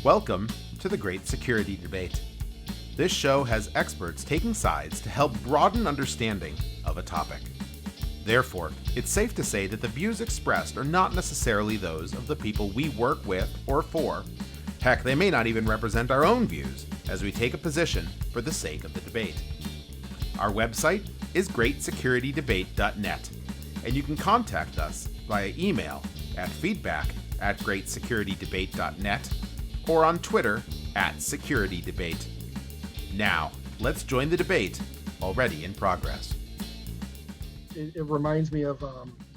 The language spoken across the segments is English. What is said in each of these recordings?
Welcome to the Great Security Debate. This show has experts taking sides to help broaden understanding of a topic. Therefore, it's safe to say that the views expressed are not necessarily those of the people we work with or for. Heck, they may not even represent our own views, as we take a position for the sake of the debate. Our website is greatsecurity.debate.net, and you can contact us via email at feedback@greatsecurity.debate.net or on Twitter @SecurityDebate. Now, let's join the debate, already in progress. It reminds me of,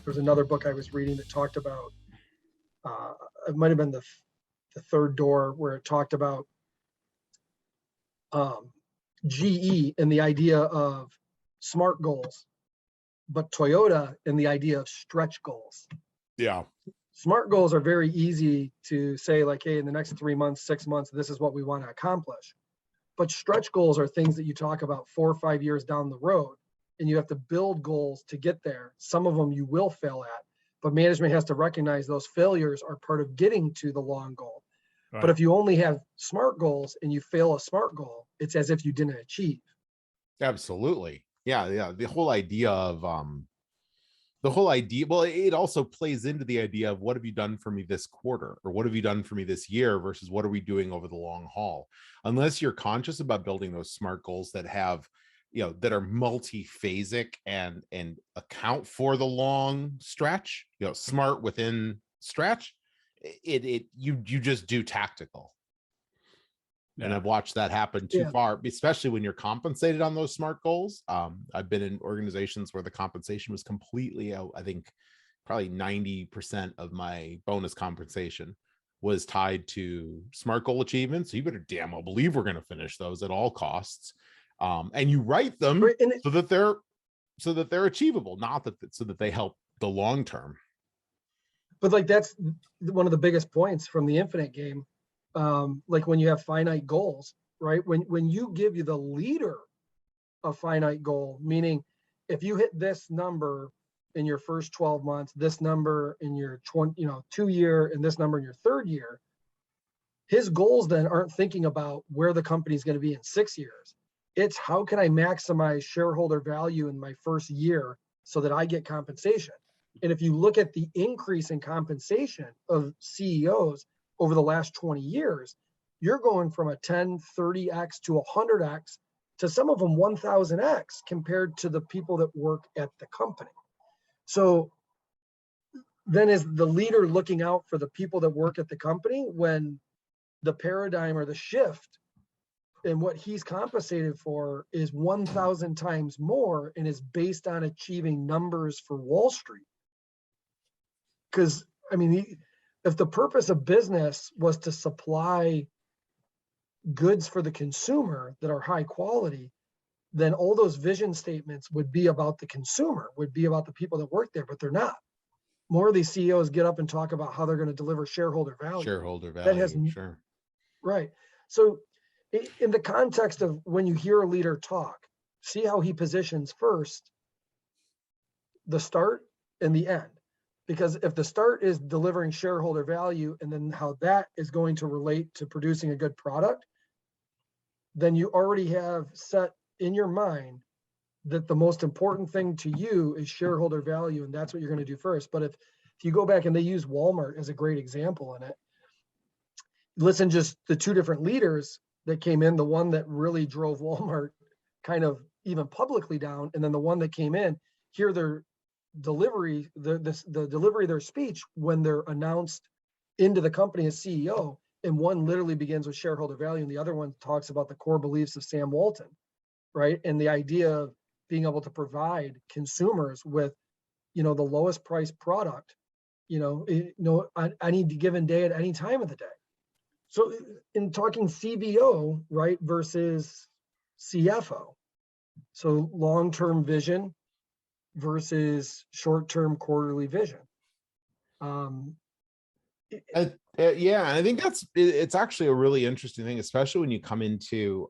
there's another book I was reading that talked about, it might have been the Third Door, where it talked about GE and the idea of SMART goals, but Toyota and the idea of stretch goals. Yeah. SMART goals are very easy to say, like, hey, in the next 3 months, 6 months, this is what we want to accomplish. But stretch goals are things that you talk about 4 or 5 years down the road, and you have to build goals to get there. Some of them you will fail at, but management has to recognize those failures are part of getting to the long goal. Right. But if you only have SMART goals and you fail a SMART goal, it's as if you didn't achieve. Absolutely. Yeah. The whole idea, well, it also plays into the idea of what have you done for me this quarter, or what have you done for me this year versus what are we doing over the long haul? Unless you're conscious about building those SMART goals that have, that are multi-phasic and account for the long stretch, SMART within stretch, you just do tactical. And I've watched that happen too far, especially when you're compensated on those SMART goals. I've been in organizations where the compensation was completely out. I think probably 90% of my bonus compensation was tied to SMART goal achievement. So you better damn well believe we're going to finish those at all costs. And you write them so that they're achievable, not so that they help the long term. But like, that's one of the biggest points from the infinite game. Like when you have finite goals, right? When you give you the leader a finite goal, meaning if you hit this number in your first 12 months, this number in your 2 year, and this number in your 3rd year, his goals then aren't thinking about where the company is going to be in 6 years. It's how can I maximize shareholder value in my first year so that I get compensation. And if you look at the increase in compensation of CEOs over the last 20 years, you're going from a 10, 30x to 100x to some of them 1000x compared to the people that work at the company. So then is the leader looking out for the people that work at the company when the paradigm or the shift in what he's compensated for is 1000 times more and is based on achieving numbers for Wall Street? Because, I mean, if the purpose of business was to supply goods for the consumer that are high quality, then all those vision statements would be about the consumer, would be about the people that work there, but they're not. More of these CEOs get up and talk about how they're going to deliver shareholder value. That has, sure. Right. So in the context of when you hear a leader talk, see how he positions first the start and the end. Because if the start is delivering shareholder value and then how that is going to relate to producing a good product, then you already have set in your mind that the most important thing to you is shareholder value, and that's what you're going to do first. But if you go back and they use Walmart as a great example in it, listen, just the 2 different leaders that came in, the one that really drove Walmart kind of even publicly down, and then the one that came in, here they're delivery, the delivery of their speech when they're announced into the company as CEO, and one literally begins with shareholder value and the other one talks about the core beliefs of Sam Walton, right? And the idea of being able to provide consumers with, the lowest price product, on any given day at any time of the day. So in talking CVO, right, versus CFO, so long-term vision versus short-term quarterly vision. And I think it's actually a really interesting thing, especially when you come into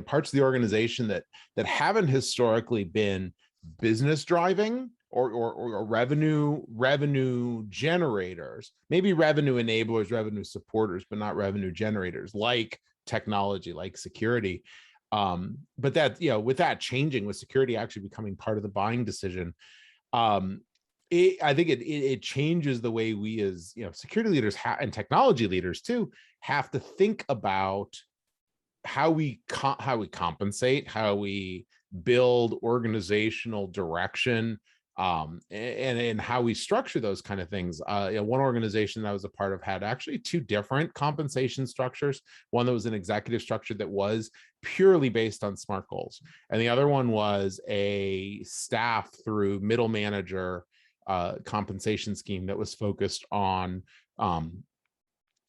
parts of the organization that haven't historically been business driving or revenue generators, maybe revenue enablers, revenue supporters, but not revenue generators, like technology, like security. But that, with that changing, with security actually becoming part of the buying decision, I think it changes the way we, as security leaders and technology leaders too, have to think about how we compensate, how we build organizational direction, and how we structure those kind of things. One organization that I was a part of had actually two different compensation structures. One that was an executive structure that was purely based on SMART goals, and the other one was a staff through middle manager compensation scheme that was focused on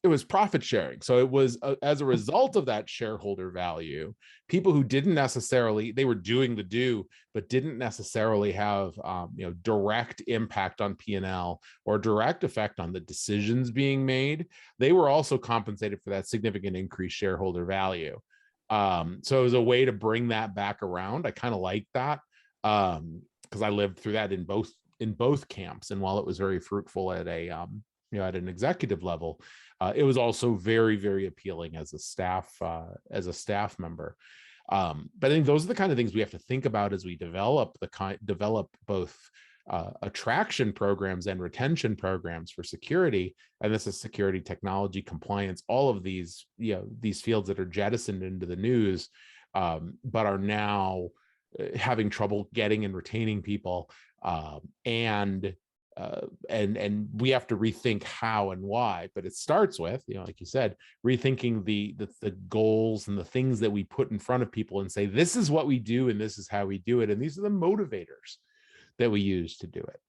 it was profit sharing. So it was as a result of that shareholder value, people who didn't necessarily, they were doing the do, but didn't necessarily have direct impact on P&L or direct effect on the decisions being made. They were also compensated for that significant increased shareholder value. So it was a way to bring that back around. I kind of like that because I lived through that in both camps. And while it was very fruitful at at an executive level, it was also very, very appealing as a staff member. But I think those are the kind of things we have to think about as we develop both attraction programs and retention programs for security. And this is security, technology, compliance, all of these, these fields that are jettisoned into the news, but are now having trouble getting and retaining people. And we have to rethink how and why, but it starts with, like you said, rethinking the goals and the things that we put in front of people and say, this is what we do and this is how we do it, and these are the motivators that we use to do it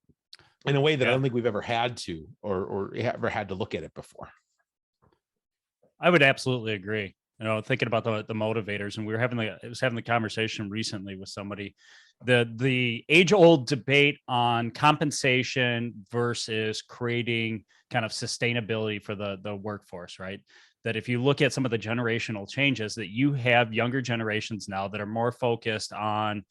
in a way that I don't think we've ever had to or ever had to look at it before. I would absolutely agree. Thinking about the motivators, and I was having the conversation recently with somebody, the age-old debate on compensation versus creating kind of sustainability for the workforce, right? That if you look at some of the generational changes, that you have younger generations now that are more focused on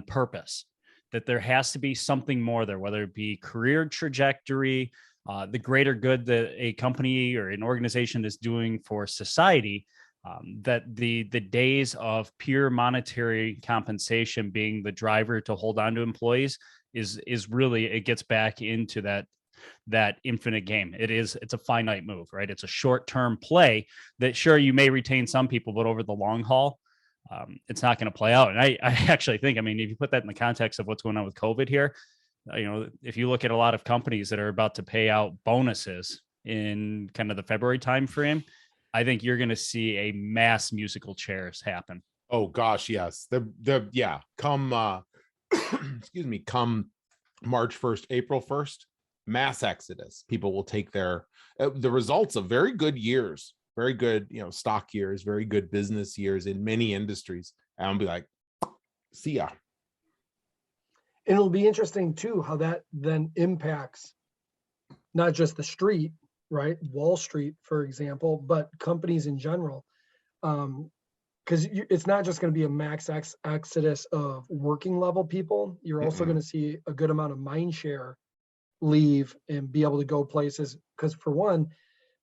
purpose, that there has to be something more there, whether it be career trajectory, the greater good that a company or an organization is doing for society. That the days of pure monetary compensation being the driver to hold on to employees is really, it gets back into that infinite game. It's a finite move, right? It's a short-term play that, sure, you may retain some people, but over the long haul, it's not going to play out. And I actually think, if you put that in the context of what's going on with COVID here, if you look at a lot of companies that are about to pay out bonuses in kind of the February timeframe, I think you're going to see a mass musical chairs happen. Oh gosh, yes. Come excuse me, come March 1st, April 1st, mass exodus. People will take the results of very good years, very good, stock years, very good business years in many industries, and I'll be like, see ya. And it'll be interesting too, how that then impacts not just the street, right? Wall Street, for example, but companies in general. Because it's not just going to be a max exodus of working level people. You're also going to see a good amount of mind share leave and be able to go places. Because for one,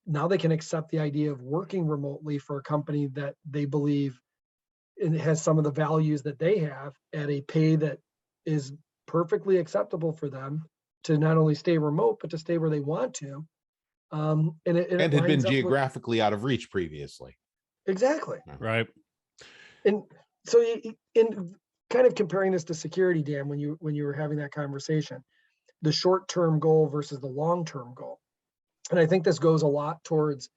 now they can accept the idea of working remotely for a company that they believe it has some of the values that they have at a pay that is perfectly acceptable for them to not only stay remote, but to stay where they want to. And it had been geographically out of reach previously. Exactly. Right. And so in kind of comparing this to security, Dan, when you were having that conversation, the short-term goal versus the long-term goal. And I think this goes a lot towards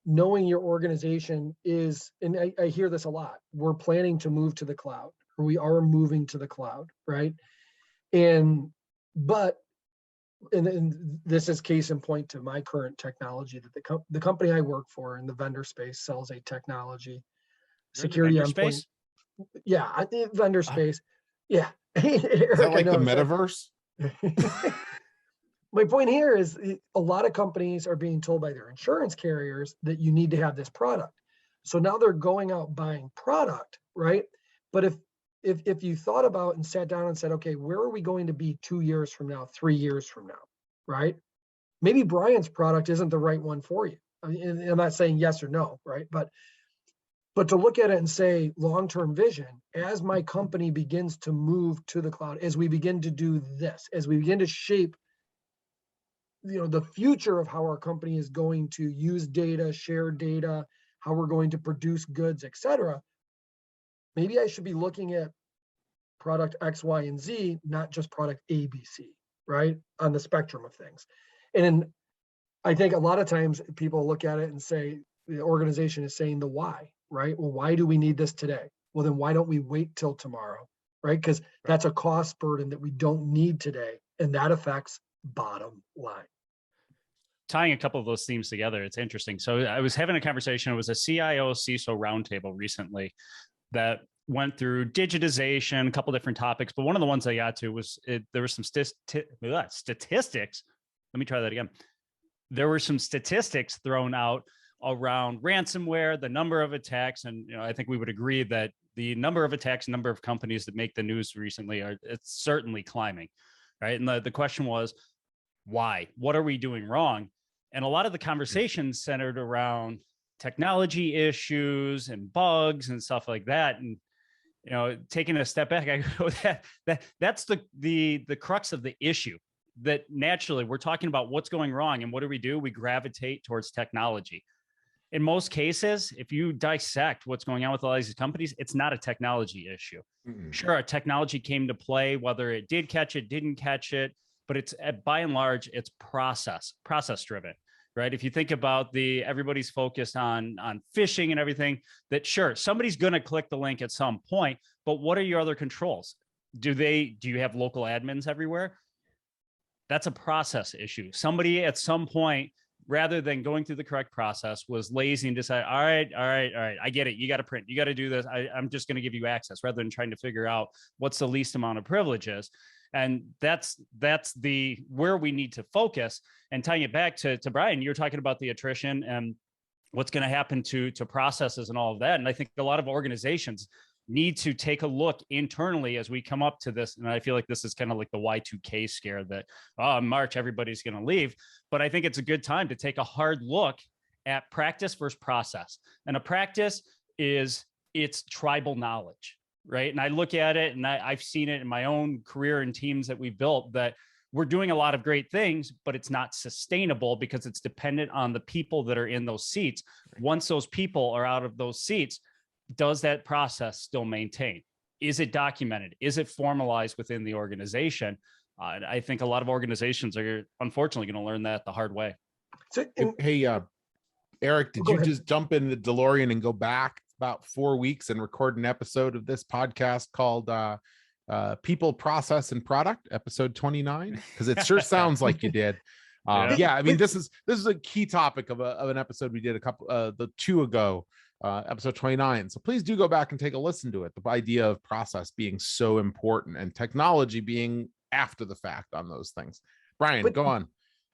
knowing your organization is, and I hear this a lot, we're planning to move to the cloud, or we are moving to the cloud, right? And this is case in point to my current technology, that the company I work for in the vendor space sells a technology, security endpoint. Yeah, I think vendor space. Yeah. Eric, is that like the metaverse? My point here is a lot of companies are being told by their insurance carriers that you need to have this product. So now they're going out buying product, right? But if you thought about and sat down and said, okay, where are we going to be 2 years from now, 3 years from now, right? Maybe Brian's product isn't the right one for you. I mean, and I'm not saying yes or no, right? But to look at it and say long-term vision, as my company begins to move to the cloud, as we begin to do this, as we begin to shape, the future of how our company is going to use data, share data, how we're going to produce goods, et cetera, maybe I should be looking at product X, Y, and Z, not just product A, B, C, right? On the spectrum of things. And I think a lot of times people look at it and say, the organization is saying the why, right? Well, why do we need this today? Well, then why don't we wait till tomorrow, right? Because that's a cost burden that we don't need today. And that affects bottom line. Tying a couple of those themes together, it's interesting. So I was having a conversation. It was a CIO CISO roundtable recently that went through digitization, a couple different topics. But one of the ones I got to was there were some statistics. Let me try that again. There were some statistics thrown out around ransomware, the number of attacks. And I think we would agree that the number of attacks, number of companies that make the news recently it's certainly climbing, right? And the question was, why? What are we doing wrong? And a lot of the conversations centered around technology issues and bugs and stuff like that. And taking a step back, I go that's the crux of the issue. That naturally we're talking about what's going wrong, and what do? We gravitate towards technology. In most cases, if you dissect what's going on with all these companies, it's not a technology issue. Mm-hmm. Sure, technology came to play, whether it did catch it, didn't catch it, but it's by and large, it's process driven, right? If you think about everybody's focused on phishing and everything, that sure, somebody's going to click the link at some point, but what are your other controls? Do you have local admins everywhere? That's a process issue. Somebody at some point, rather than going through the correct process, was lazy and decided, all right, I get it. You got to print, you got to do this. I'm just going to give you access, rather than trying to figure out what's the least amount of privileges. And that's where we need to focus. And tying it back to Brian, you're talking about the attrition and what's going to happen to processes and all of that. And I think a lot of organizations need to take a look internally as we come up to this. And I feel like this is kind of like the Y2K scare that, in March, everybody's going to leave. But I think it's a good time to take a hard look at practice versus process. And a practice it's tribal knowledge, right? And I look at it, and I've seen it in my own career and teams that we've built, that we're doing a lot of great things, but it's not sustainable because it's dependent on the people that are in those seats. Once those people are out of those seats, does that process still maintain? Is it documented? Is it formalized within the organization? I think a lot of organizations are unfortunately going to learn that the hard way. So, hey, Eric, did you just jump in the DeLorean and go back about 4 weeks and record an episode of this podcast called People, Process, and Product, episode 29? Because it sure sounds like you did. Yeah, I mean, this is a key topic of an episode we did two ago. Episode 29. So please do go back and take a listen to it. The idea of process being so important and technology being after the fact on those things. Brian, go on.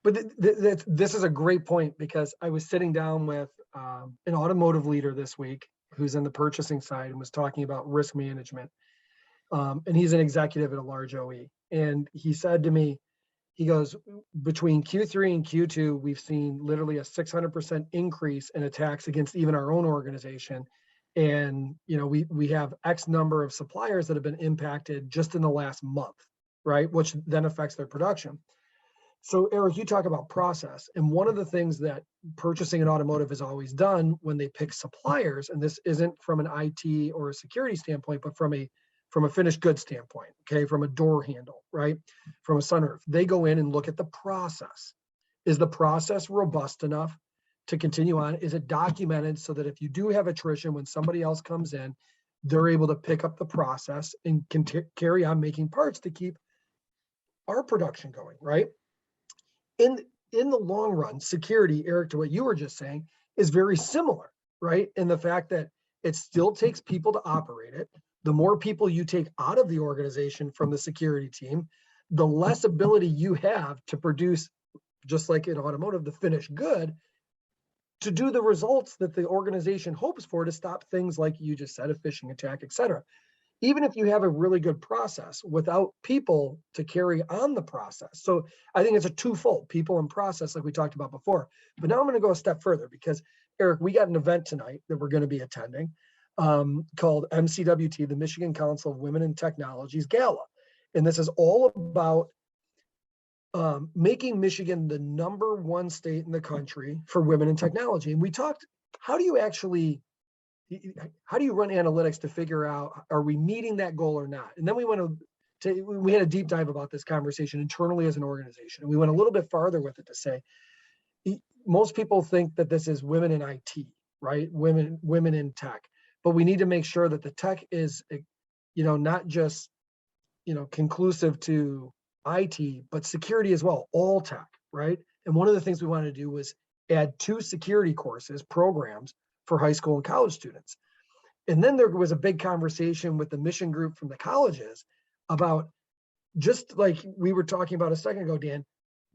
But this is a great point, because I was sitting down with an automotive leader this week who's in the purchasing side and was talking about risk management. And he's an executive at a large OE. And he said to me, he goes, between Q3 and Q2, we've seen literally a 600% increase in attacks against even our own organization. And, we have X number of suppliers that have been impacted just in the last month, right? Which then affects their production. So Eric, you talk about process. And one of the things that purchasing in automotive has always done when they pick suppliers, and this isn't from an IT or a security standpoint, but from a finished goods standpoint, okay, from a door handle, right, from a sunroof, they go in and look at the process. Is the process robust enough to continue on? Is it documented so that if you do have attrition, when somebody else comes in, they're able to pick up the process and can carry on making parts to keep our production going, right? In the long run, security, Eric, to what you were just saying, is very similar, right? In the fact that it still takes people to operate it. The more people you take out of the organization from the security team, the less ability you have to produce, just like in automotive, the finished good, to do the results that the organization hopes for to stop things like you just said, a phishing attack, et cetera. even if you have a really good process without people to carry on the process. So I think it's a twofold, people and process, like we talked about before. But now I'm going to go a step further because, Eric, we got an event tonight that we're going to be attending called MCWT, the Michigan Council of Women in Technology's Gala. And this is all about making Michigan the #1 state in the country for women in technology. And we talked, how do you run analytics to figure out, are we meeting that goal or not? And then we we had a deep dive about this conversation internally as an organization. And we went a little bit farther with it to say, most people think that this is women in IT, right? Women in tech, but we need to make sure that the tech is, not just, conclusive to IT, but security as well, all tech, right? And one of the things we wanted to do was add 2 security courses, programs for high school and college students. And then there was a big conversation with the mission group from the colleges about, just like we were talking about a second ago, Dan,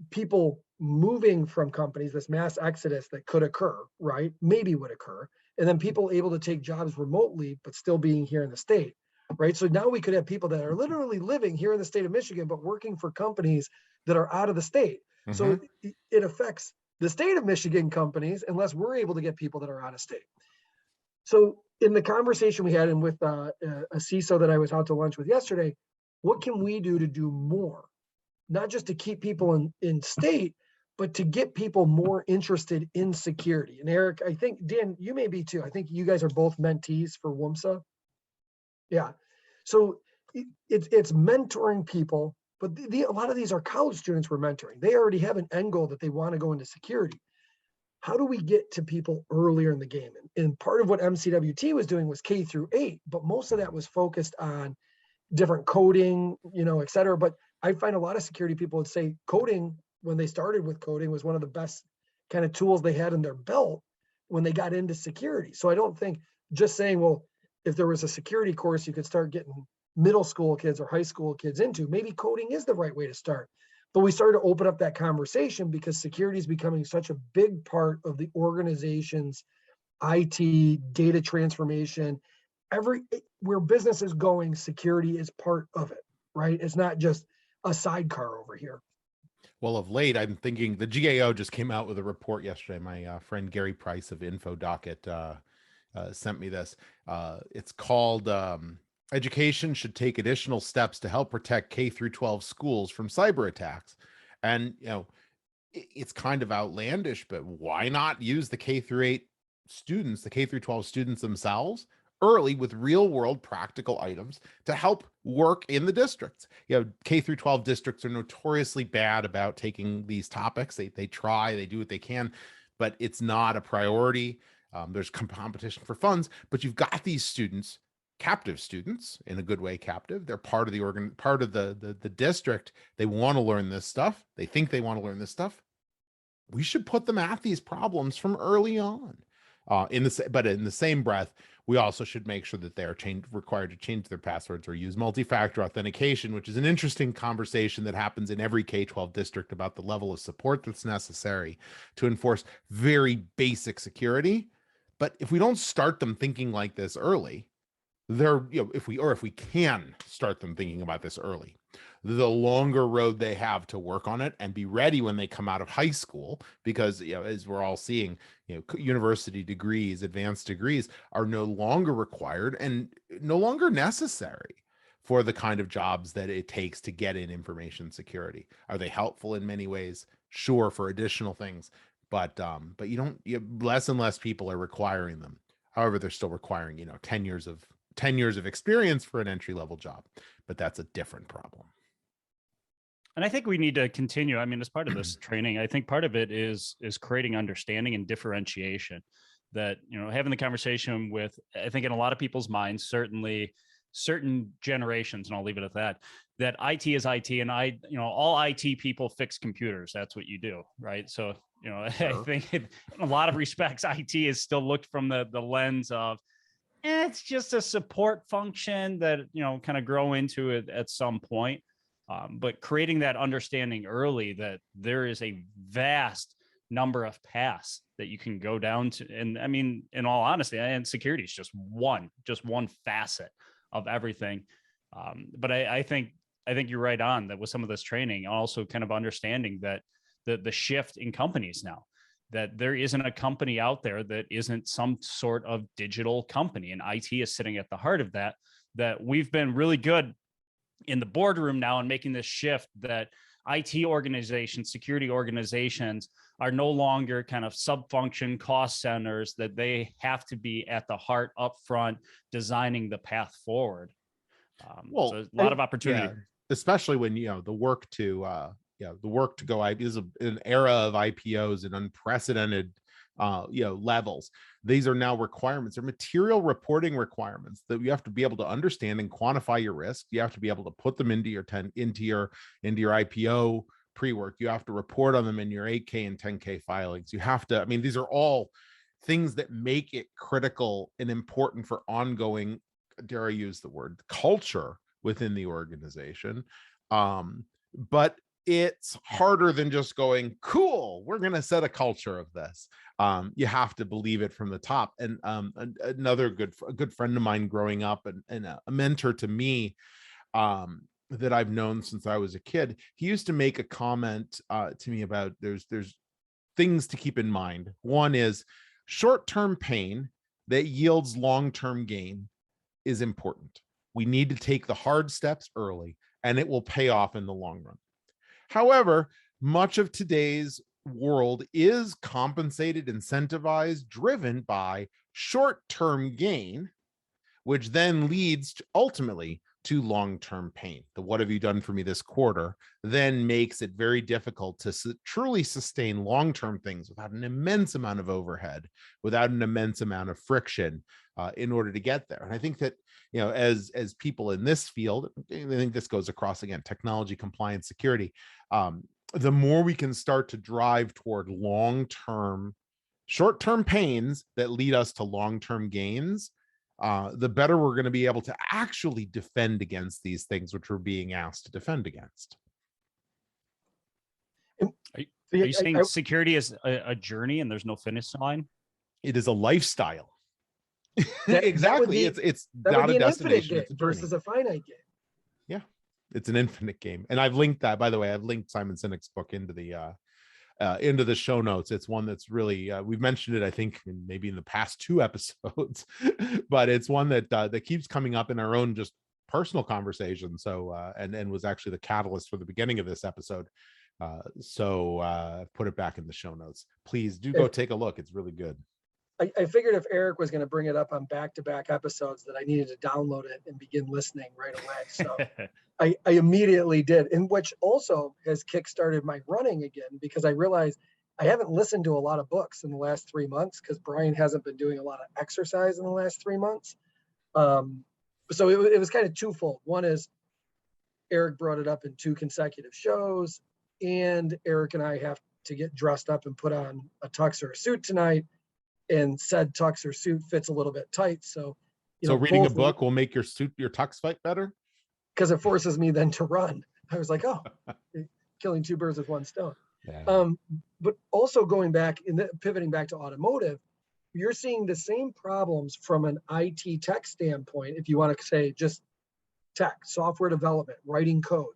people moving from companies, this mass exodus that could occur, right? Maybe would occur. And then people able to take jobs remotely, but still being here in the state, right? So now we could have people that are literally living here in the state of Michigan, but working for companies that are out of the state. So it affects the state of Michigan companies unless we're able to get people that are out of state. So in the conversation we had, and with a CISO that I was out to lunch with yesterday, what can we do to do more? Not just to keep people in state, but to get people more interested in security. And Eric, I think, Dan, you may be too. I think you guys are both mentees for WMSA. Yeah. So it's mentoring people, but a lot of these are college students we're mentoring. They already have an end goal that they want to go into security. How do we get to people earlier in the game? And part of what MCWT was doing was K-8, but most of that was focused on different coding, et cetera. But I find a lot of security people would say coding, when they started with coding, was one of the best kind of tools they had in their belt when they got into security. So I don't think just saying, well, if there was a security course you could start getting middle school kids or high school kids into, maybe coding is the right way to start. But we started to open up that conversation because security is becoming such a big part of the organization's IT, data transformation. Where business is going, security is part of it, right? It's not just a sidecar over here. Well, of late, I'm thinking the GAO just came out with a report yesterday. My friend Gary Price of InfoDocket sent me this. It's called Education Should Take Additional Steps to Help Protect K-12 Schools from Cyber Attacks. And, it's kind of outlandish, but why not use the K-8 students, the K-12 students themselves, early with real world practical items to help work in the districts? K-12 districts are notoriously bad about taking these topics. They try, they do what they can, but it's not a priority. There's competition for funds, but you've got these students, captive students, in a good way captive. They're part of the district. They want to learn this stuff. They think they want to learn this stuff. We should put them at these problems from early on. But in the same breath, we also should make sure that they are required to change their passwords or use multi-factor authentication, which is an interesting conversation that happens in every K-12 district about the level of support that's necessary to enforce very basic security. But if we don't start them thinking like this early, if we can start them thinking about this early, the longer road they have to work on it and be ready when they come out of high school, because as we're all seeing, university degrees, advanced degrees are no longer required and no longer necessary for the kind of jobs that it takes to get in information security. Are they helpful in many ways? Sure, for additional things, but less and less people are requiring them. However, they're still requiring 10 years of experience for an entry-level job, but that's a different problem. And I think we need to continue. I mean, as part of this training, I think part of it is creating understanding and differentiation. That, having the conversation with, I think in a lot of people's minds, certainly certain generations, and I'll leave it at that IT is IT, and all IT people fix computers. That's what you do, right? So, sure. I think in a lot of respects, IT is still looked from the lens of, it's just a support function that, kind of grow into it at some point. But creating that understanding early that there is a vast number of paths that you can go down to. And I mean, in all honesty, and security is just one facet of everything. But I think you're right on that with some of this training, also kind of understanding that the shift in companies now, that there isn't a company out there that isn't some sort of digital company, and IT is sitting at the heart of that. That we've been really good in the boardroom now and making this shift that IT organizations, security organizations are no longer kind of sub-function cost centers, that they have to be at the heart up front, designing the path forward. Well, so a lot of opportunity. Yeah, especially when, the work to go is an era of IPOs and unprecedented levels. These are now requirements, or material reporting requirements, that you have to be able to understand and quantify your risk. You have to be able to put them into your IPO pre-work. You have to report on them in your 8K and 10K filings. You have to, these are all things that make it critical and important for ongoing, dare I use the word, culture within the organization. But it's harder than just going, cool, we're going to set a culture of this. You have to believe it from the top. And another good friend of mine growing up, and a mentor to me, that I've known since I was a kid, he used to make a comment to me about there's things to keep in mind. One is short-term pain that yields long-term gain is important. We need to take the hard steps early, and it will pay off in the long run. However, much of today's world is compensated, incentivized, driven by short-term gain, which then leads ultimately to long-term pain. The what have you done for me this quarter then makes it very difficult to truly sustain long-term things without an immense amount of overhead, without an immense amount of friction in order to get there. And I think that, as people in this field, I think this goes across, again, technology, compliance, security, the more we can start to drive toward short-term pains that lead us to long-term gains, the better we're going to be able to actually defend against these things which we're being asked to defend against. Are you saying security is a journey and there's no finish line? It is a lifestyle. Exactly. It's not a destination, it's a journey. Versus a finite game. Yeah, it's an infinite game. And I've linked that, by the way, I've linked Simon Sinek's book into the show notes. It's one that's really, we've mentioned it, I think, maybe in the past 2 episodes, but it's one that keeps coming up in our own just personal conversation. So, and was actually the catalyst for the beginning of this episode. So put it back in the show notes. Please do go take a look. It's really good. I figured if Eric was going to bring it up on back-to-back episodes that I needed to download it and begin listening right away. So I immediately did, and which also has kickstarted my running again, because I realized I haven't listened to a lot of books in the last 3 months because Brian hasn't been doing a lot of exercise in the last 3 months. So it was kind of twofold. One is Eric brought it up in 2 consecutive shows, and Eric and I have to get dressed up and put on a tux or a suit tonight. And said tux or suit fits a little bit tight. So, reading a book will make your tux fit better? Because it forces me then to run. I was like, oh, killing 2 birds with 1 stone. Yeah. But also going back, pivoting back to automotive, you're seeing the same problems from an IT tech standpoint, if you want to say just tech, software development, writing code.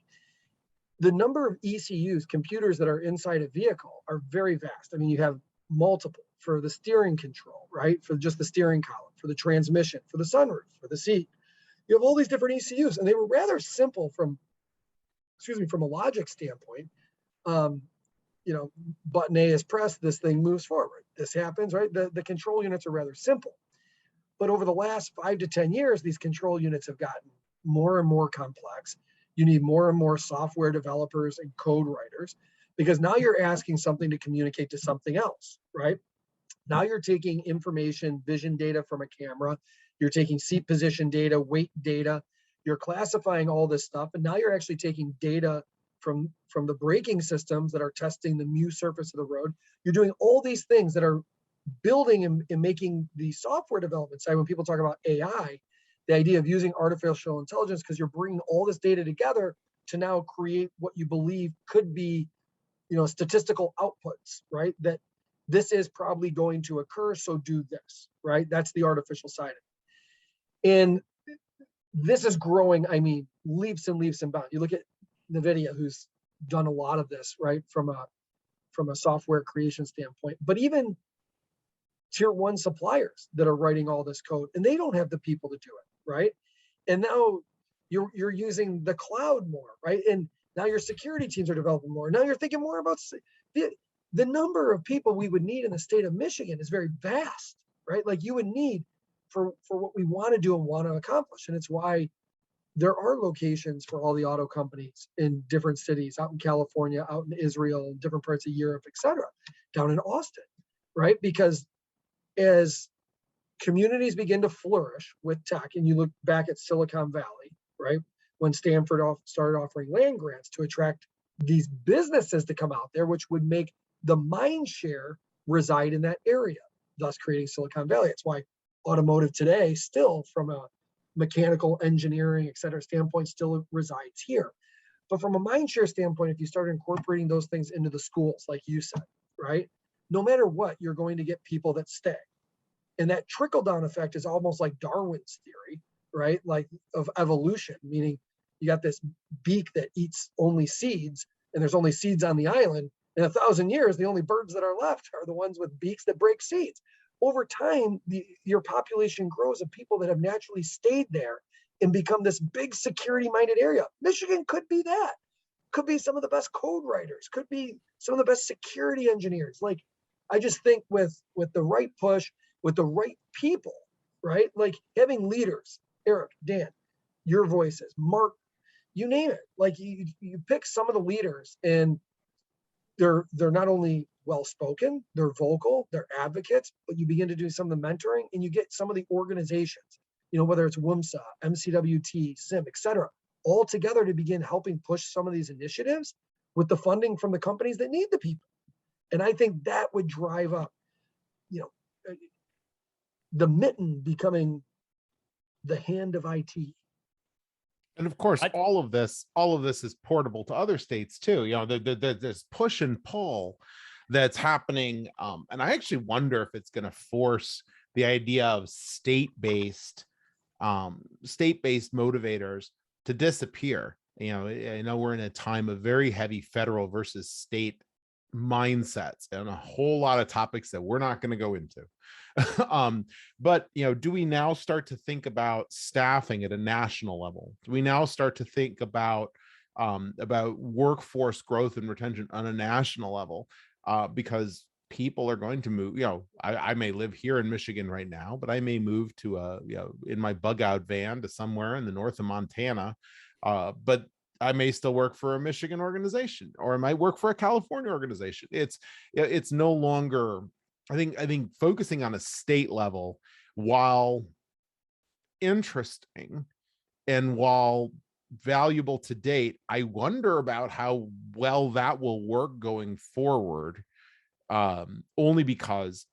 The number of ECUs, computers that are inside a vehicle, are very vast. I mean, you have multiple for the steering control, right? For just the steering column, for the transmission, for the sunroof, for the seat. You have all these different ECUs, and they were rather simple from a logic standpoint. Button A is pressed, this thing moves forward. This happens, right? The control units are rather simple. But over the last 5 to 10 years, these control units have gotten more and more complex. You need more and more software developers and code writers, because now you're asking something to communicate to something else, right? Now you're taking information, vision data from a camera, you're taking seat position data, weight data, you're classifying all this stuff, and now you're actually taking data from the braking systems that are testing the mu surface of the road. You're doing all these things that are building and making the software development side. When people talk about AI, the idea of using artificial intelligence, because you're bringing all this data together to now create what you believe could be, statistical outputs, right? That this is probably going to occur, so do this, right? That's the artificial side of it. And this is growing, I mean, leaps and leaps and bounds. You look at NVIDIA, who's done a lot of this, right, from a software creation standpoint, but even tier one suppliers that are writing all this code, and they don't have the people to do it, right? And now you're using the cloud more, right? And now your security teams are developing more. Now you're thinking more about the number of people we would need in the state of Michigan is very vast, right? Like you would need for what we want to do and want to accomplish. And it's why there are locations for all the auto companies in different cities, out in California, out in Israel, in different parts of Europe, et cetera, down in Austin, right? Because as communities begin to flourish with tech, and you look back at Silicon Valley, right? When Stanford started offering land grants to attract these businesses to come out there, which would make the mind share reside in that area, thus creating Silicon Valley. It's why automotive today still, from a mechanical engineering, et cetera, standpoint, still resides here. But from a mind share standpoint, if you start incorporating those things into the schools, like you said, right? No matter what, you're going to get people that stay. And that trickle down effect is almost like Darwin's theory, right? Like of evolution, meaning you got this beak that eats only seeds, and there's only seeds on the island. In 1,000 years, the only birds that are left are the ones with beaks that break seeds. Over time, your population grows of people that have naturally stayed there and become this big security-minded area. Michigan could be that. Could be some of the best code writers. Could be some of the best security engineers. Like, I just think with the right push, with the right people, right? Like having leaders, Eric, Dan, your voices, Mark, you name it. Like you pick some of the leaders, and they're not only well-spoken, they're vocal, they're advocates, but you begin to do some of the mentoring, and you get some of the organizations, whether it's WMSA, MCWT, SIM, et cetera, all together to begin helping push some of these initiatives with the funding from the companies that need the people. And I think that would drive up, the mitten becoming the hand of IT. And of course, all of this is portable to other states too. There's push and pull that's happening. And I actually wonder if it's going to force the idea of state-based motivators to disappear. I know we're in a time of very heavy federal versus state mindsets and a whole lot of topics that we're not going to go into. But do we now start to think about staffing at a national level? Do we now start to think about workforce growth and retention on a national level? Because people are going to move. I may live here in Michigan right now, but I may move to in my bug out van to somewhere in the north of Montana. But I may still work for a Michigan organization, or I might work for a California organization. It's no longer, I think focusing on a state level, while interesting and while valuable to date, I wonder about how well that will work going forward. Only because,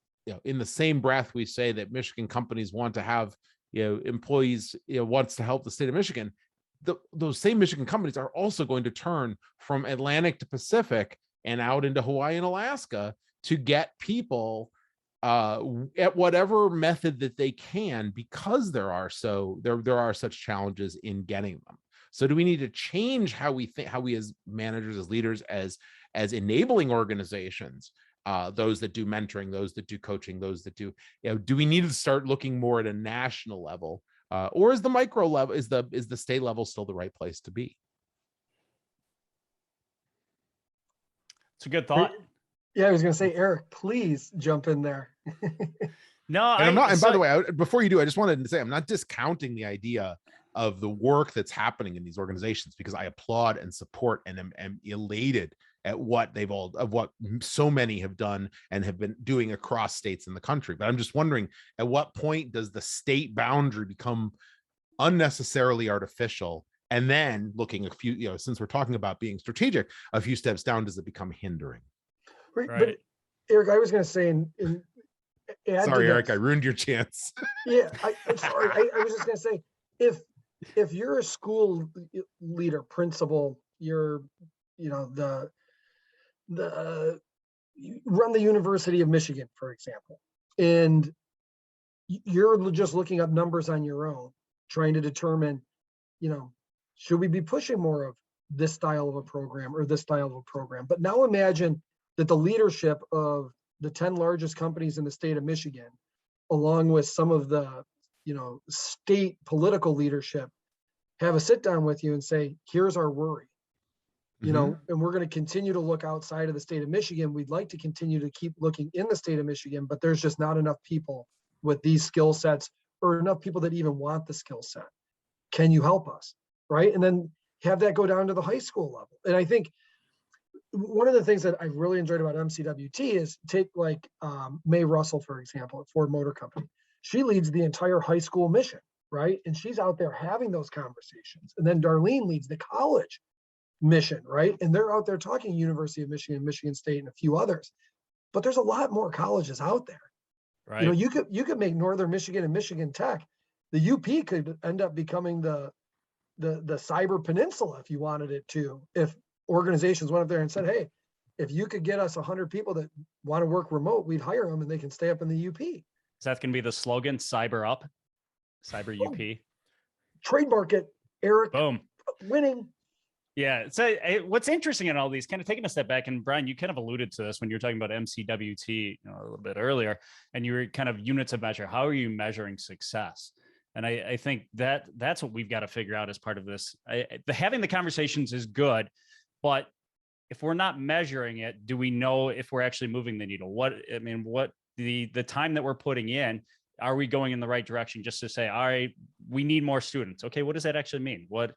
in the same breath we say that Michigan companies want to have, employees, wants to help the state of Michigan. Those same Michigan companies are also going to turn from Atlantic to Pacific and out into Hawaii and Alaska to get people at whatever method that they can, because there are such challenges in getting them. So do we need to change how we think, how we as managers, as leaders, as enabling organizations, those that do mentoring, those that do coaching, those that do, do we need to start looking more at a national level? Or is the micro level, is the state level still the right place to be? It's a good thought. Yeah, I was going to say, Eric, please jump in there. No, and I'm not. And by the way, before you do, I just wanted to say I'm not discounting the idea of the work that's happening in these organizations, because I applaud and support and am elated at what what so many have done and have been doing across states in the country. But I'm just wondering, at what point does the state boundary become unnecessarily artificial? And then looking a few, since we're talking about being strategic, a few steps down, does it become hindering? Right. But Eric, I was going to say, sorry, Eric, I ruined your chance. Yeah, I'm sorry. I was just going to say, if you're a school leader, principal, you're, you run the University of Michigan, for example, and you're just looking up numbers on your own, trying to determine, should we be pushing more of this style of a program or this style of a program? But now imagine that the leadership of the 10 largest companies in the state of Michigan, along with some of the, state political leadership, have a sit down with you and say, here's our worry. And we're going to continue to look outside of the state of Michigan. We'd like to continue to keep looking in the state of Michigan, but there's just not enough people with these skill sets or enough people that even want the skill set. Can you help us? Right. And then have that go down to the high school level. And I think one of the things that I've really enjoyed about MCWT is take like Mae Russell, for example, at Ford Motor Company. She leads the entire high school mission, right? And she's out there having those conversations. And then Darlene leads the college mission, right? And they're out there talking University of Michigan, Michigan State, and a few others. But there's a lot more colleges out there. Right. You could make Northern Michigan and Michigan Tech. The UP could end up becoming the cyber peninsula if you wanted it to. If organizations went up there and said, hey, if you could get us 100 people that want to work remote, we'd hire them and they can stay up in the UP. Is that going to be the slogan? Cyber up, cyber UP. Trademark it, Eric. Boom. Winning. Yeah. So what's interesting in all these, kind of taking a step back, and Brian, you kind of alluded to this when you were talking about MCWT a little bit earlier, and you were kind of units of measure. How are you measuring success? And I think that's what we've got to figure out as part of this. Having the conversations is good, but if we're not measuring it, do we know if we're actually moving the needle? What the time that we're putting in, are we going in the right direction? Just to say, all right, we need more students. Okay, what does that actually mean? What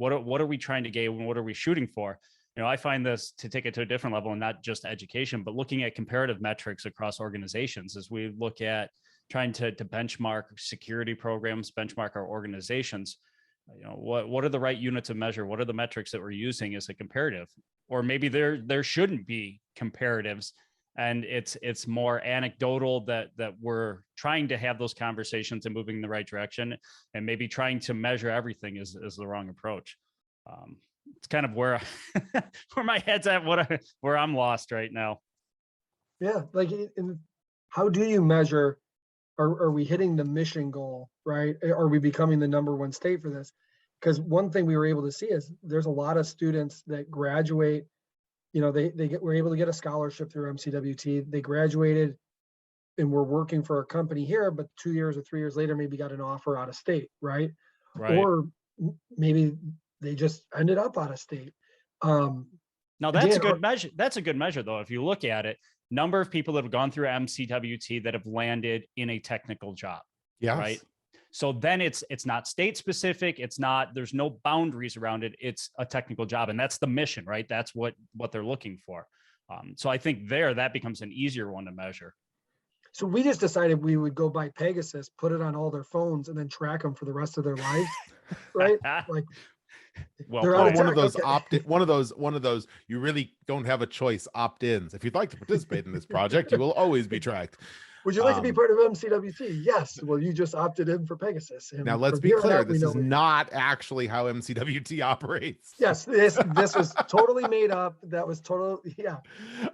are we trying to gain? What are we shooting for? I find this, to take it to a different level, and not just education, but looking at comparative metrics across organizations as we look at trying to benchmark security programs, benchmark our organizations. What are the right units of measure? What are the metrics that we're using as a comparative? Or maybe there shouldn't be comparatives, and it's more anecdotal that we're trying to have those conversations and moving in the right direction, and maybe trying to measure everything is the wrong approach. It's kind of where my head's at, where I'm lost right now. Yeah, how do you measure? Are we hitting the mission goal, right? Are we becoming the #1 state for this? Because one thing we were able to see is there's a lot of students that graduate. Were able to get a scholarship through MCWT. They graduated and were working for a company here, but 2 years or 3 years later, maybe got an offer out of state, right? Or maybe they just ended up out of state. Now that's a good measure. That's a good measure, though. If you look at it, number of people that have gone through MCWT that have landed in a technical job. Yes. Right. So then it's not state specific. There's no boundaries around it. It's a technical job. And that's the mission, right? That's what they're looking for. So I think that becomes an easier one to measure. So we just decided we would go buy Pegasus, put it on all their phones, and then track them for the rest of their lives. Right. Well, one of those, you really don't have a choice opt-ins. If you'd like to participate in this project, you will always be tracked. Would you like to be part of MCWT? Yes. Well, you just opted in for Pegasus. And now let's be clear. This is not actually how MCWT operates. Yes. This was totally made up. That was totally, yeah.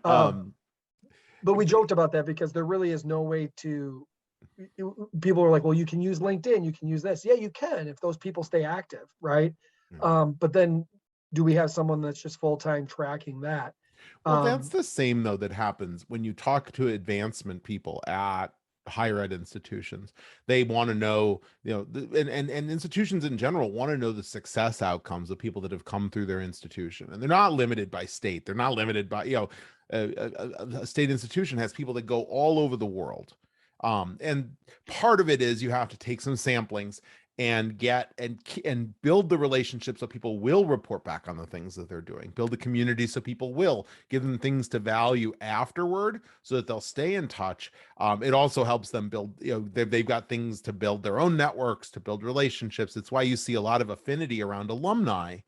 But we joked about that because there really is no way to, people are like, well, you can use LinkedIn. You can use this. Yeah, you can if those people stay active. Right. But then do we have someone that's just full-time tracking that? Well, that's the same though that happens when you talk to advancement people at higher ed institutions. They want to know, and institutions in general want to know the success outcomes of people that have come through their institution. And they're not limited by state. They're not limited by, a state institution has people that go all over the world. And part of it is you have to take some samplings and get and build the relationships so people will report back on the things that they're doing, build a community so people will give them things to value afterward so that they'll stay in touch. It also helps them build, they've got things to build their own networks, to build relationships. It's why you see a lot of affinity around alumni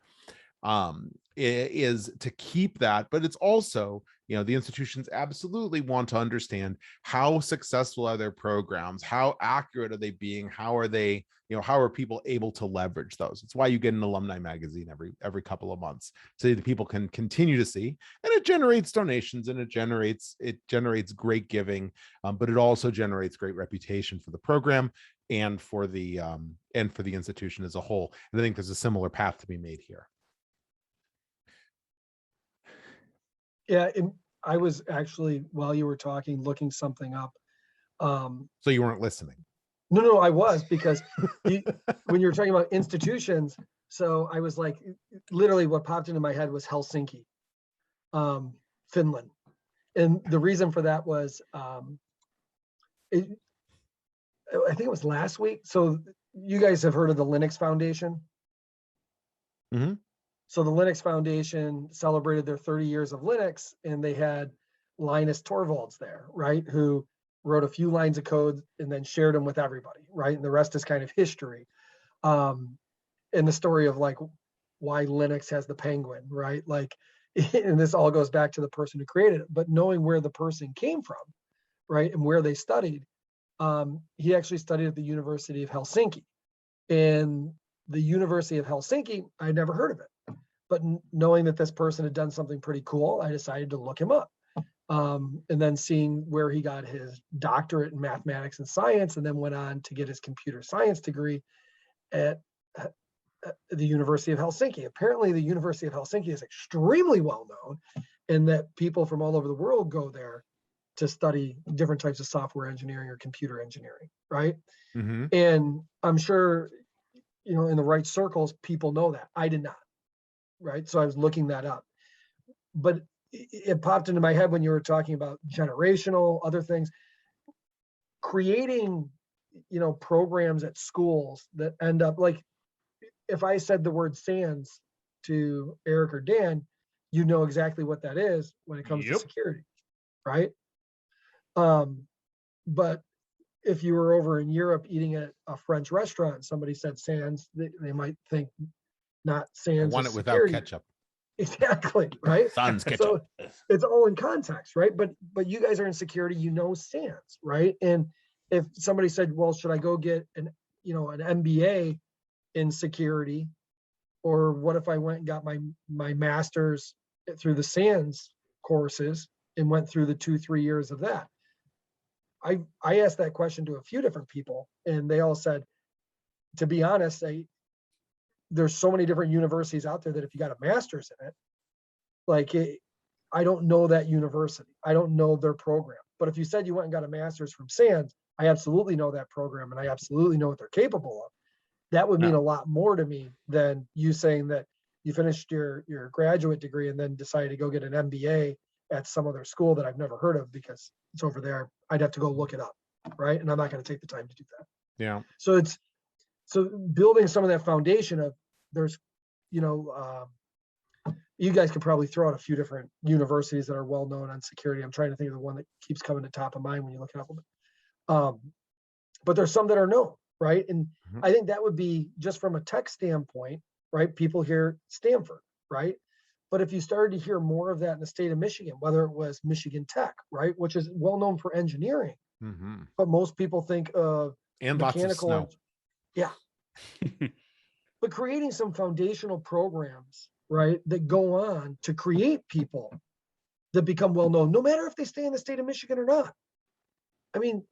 is to keep that, but it's also, the institutions absolutely want to understand how successful are their programs, how accurate are they being, how are they, how are people able to leverage those. It's why you get an alumni magazine every couple of months, so that people can continue to see, and it generates donations, and it generates great giving, but it also generates great reputation for the program and for the institution as a whole. And I think there's a similar path to be made here. Yeah, and I was actually, while you were talking, looking something up. So you weren't listening? No, I was, because when you were talking about institutions, so I was like, literally what popped into my head was Helsinki, Finland. And the reason for that was, I think it was last week. So you guys have heard of the Linux Foundation? Mm-hmm. So the Linux Foundation celebrated their 30 years of Linux, and they had Linus Torvalds there, right? Who wrote a few lines of code and then shared them with everybody, right? And the rest is kind of history. And the story of like why Linux has the penguin, right? Like, and this all goes back to the person who created it, but knowing where the person came from, right? And where they studied. He actually studied at the University of Helsinki. And the University of Helsinki, I'd never heard of it. But knowing that this person had done something pretty cool, I decided to look him up. And then seeing where he got his doctorate in mathematics and science, and then went on to get his computer science degree at the University of Helsinki. Apparently, the University of Helsinki is extremely well known, and that people from all over the world go there to study different types of software engineering or computer engineering, right? Mm-hmm. And I'm sure, in the right circles, people know that. I did not. Right. So I was looking that up, but it popped into my head when you were talking about generational, other things, creating, programs at schools that end up like, if I said the word SANS to Eric or Dan, you know exactly what that is when it comes to security. Right. But if you were over in Europe eating at a French restaurant, somebody said SANS, they might think not SANS. I want it without ketchup. Exactly, right? Sans ketchup. So it's all in context, right? But you guys are in security, SANS, right? And if somebody said, well, should I go get an MBA in security? Or what if I went and got my master's through the SANS courses and went through the 2-3 years of that? I asked that question to a few different people, and they all said, to be honest, there's so many different universities out there that if you got a master's in it, I don't know that university. I don't know their program. But if you said you went and got a master's from SANS, I absolutely know that program, and I absolutely know what they're capable of. That would mean a lot more to me than you saying that you finished your graduate degree and then decided to go get an MBA at some other school that I've never heard of because it's over there. I'd have to go look it up, right? And I'm not going to take the time to do that. Yeah. So building some of that foundation of there's, you guys could probably throw out a few different universities that are well known on security. I'm trying to think of the one that keeps coming to top of mind when you look it up. But there's some that are known, right? And I think that would be just from a tech standpoint, right? People hear Stanford, right? But if you started to hear more of that in the state of Michigan, whether it was Michigan Tech, right, which is well known for engineering, but most people think of and mechanical. Lots of snow. Yeah. But creating some foundational programs, right, that go on to create people that become well known, no matter if they stay in the state of Michigan or not. I mean,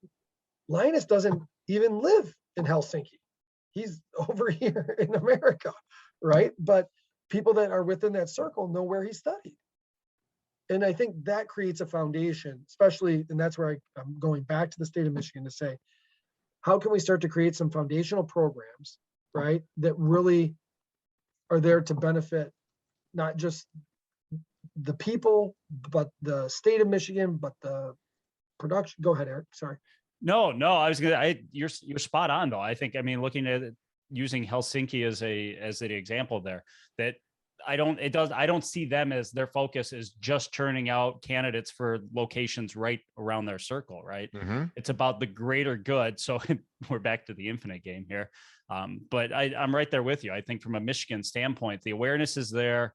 Linus doesn't even live in Helsinki. He's over here in America, right? But people that are within that circle know where he studied. And I think that creates a foundation, especially, and that's where I'm going back to the state of Michigan to say, how can we start to create some foundational programs, right, that really are there to benefit not just the people, but the state of Michigan, but the production. Go ahead, Eric. Sorry. No, you're spot on though. I think, looking at it, using Helsinki as an example there, that I don't see them as their focus is just churning out candidates for locations right around their circle, right? It's about the greater good. So we're back to the infinite game here. But I'm right there with you. I think from a Michigan standpoint, the awareness is there.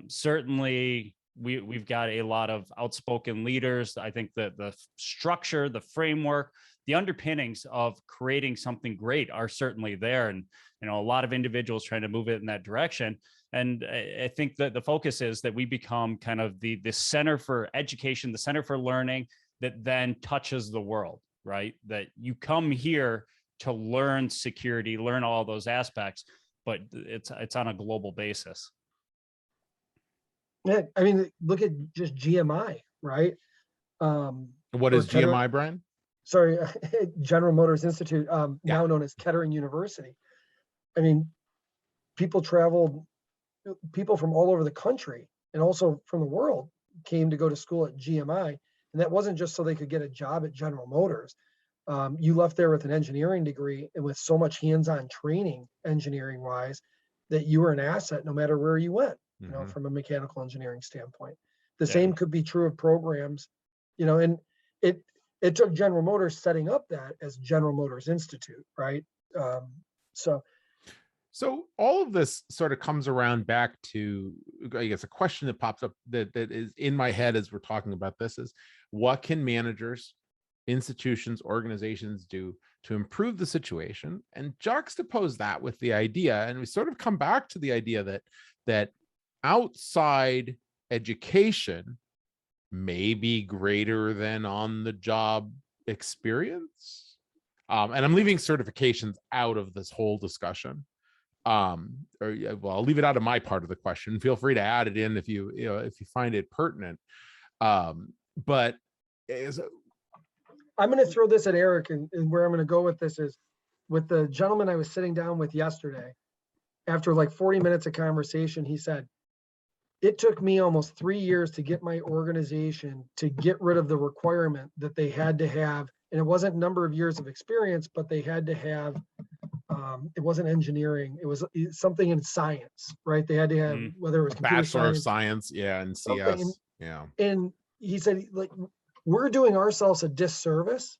Certainly, we've got a lot of outspoken leaders. I think that the structure, the framework, the underpinnings of creating something great are certainly there, and a lot of individuals trying to move it in that direction. And I think that the focus is that we become kind of the center for education, the center for learning that then touches the world, right? That you come here to learn security, learn all those aspects, but it's on a global basis. Yeah, I mean, look at just GMI, right? What is GMI, Brian? Sorry, General Motors Institute, Yeah. now known as Kettering University. I mean, people traveled, people from all over the country and also from the world came to go to school at GMI. And that wasn't just so they could get a job at General Motors. You left there with an engineering degree and with so much hands-on training, engineering wise, that you were an asset no matter where you went, from a mechanical engineering standpoint. The same could be true of programs, and it took General Motors setting up that as General Motors Institute, right? So all of this sort of comes around back to, I guess, a question that pops up that is in my head as we're talking about this is, what can managers, institutions, organizations do to improve the situation, and juxtapose that with the idea, and we sort of come back to the idea that outside education may be greater than on the job experience. And I'm leaving certifications out of this whole discussion. I'll leave it out of my part of the question. Feel free to add it in if you find it pertinent. But I'm going to throw this at Eric, and where I'm going to go with this is with the gentleman I was sitting down with yesterday. After like 40 minutes of conversation, he said, it took me almost 3 years to get my organization to get rid of the requirement that they had to have, and it wasn't number of years of experience, but they had to have, it wasn't engineering, it was something in science, right? They had to have, whether it was computer Bachelor of science, and CS. And he said, like, we're doing ourselves a disservice